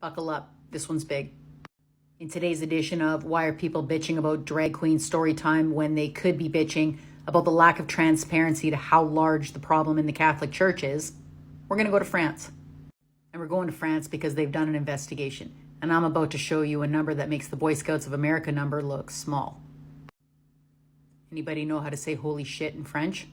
Buckle up, this one's big. In today's edition of Why Are People Bitching About Drag Queen Story Time when they could be bitching about the lack of transparency to how large the problem in the Catholic Church is, we're going to go to France. And we're going to France because they've done an investigation. And I'm about to show you a number that makes the Boy Scouts of America number look small. Anybody know how to say holy shit in French?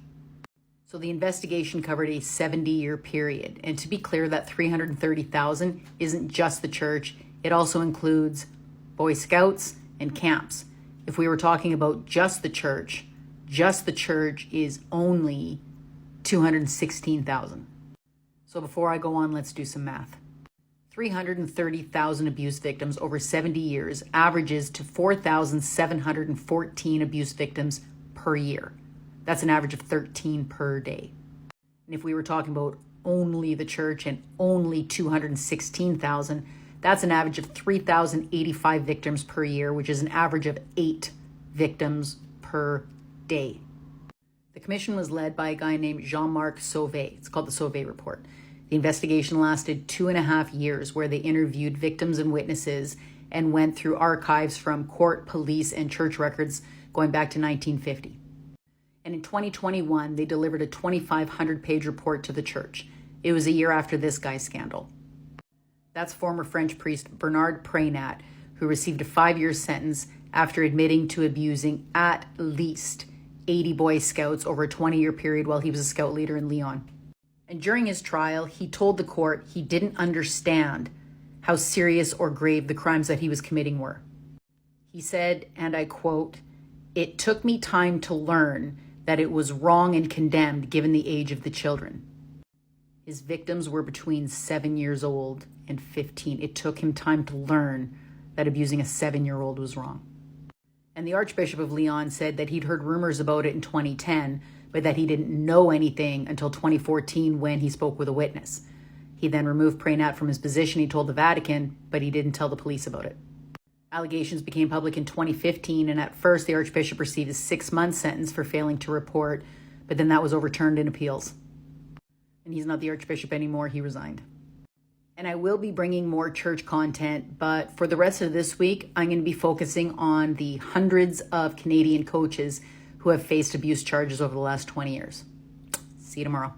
So the investigation covered a 70-year period. And to be clear, that 330,000 isn't just the church. It also includes Boy Scouts and camps. If we were talking about just the church is only 216,000. So before I go on, let's do some math. 330,000 abuse victims over 70 years averages to 4,714 abuse victims per year. That's an average of 13 per day. And if we were talking about only the church and only 216,000, that's an average of 3,085 victims per year, which is an average of 8 victims per day. The commission was led by a guy named Jean-Marc Sauvé. It's called the Sauvé Report. The investigation lasted 2.5 years, where they interviewed victims and witnesses and went through archives from court, police, and church records going back to 1950. And in 2021, they delivered a 2,500-page report to the church. It was a year after this guy's scandal. That's former French priest Bernard Preynat, who received a 5-year sentence after admitting to abusing at least 80 Boy Scouts over a 20-year period while he was a scout leader in Lyon. And during his trial, he told the court he didn't understand how serious or grave the crimes that he was committing were. He said, and I quote, "It took me time to learn that it was wrong and condemned given the age of the children." His victims were between 7 years old and 15. It took him time to learn that abusing a 7-year-old was wrong. And the Archbishop of Lyon said that he'd heard rumors about it in 2010, but that he didn't know anything until 2014 when he spoke with a witness. He then removed Preynat from his position, he told the Vatican, but he didn't tell the police about it. Allegations became public in 2015, and at first the Archbishop received a 6-month sentence for failing to report, but then that was overturned in appeals. And he's not the Archbishop anymore, he resigned. And I will be bringing more church content, but for the rest of this week, I'm going to be focusing on the hundreds of Canadian coaches who have faced abuse charges over the last 20 years. See you tomorrow.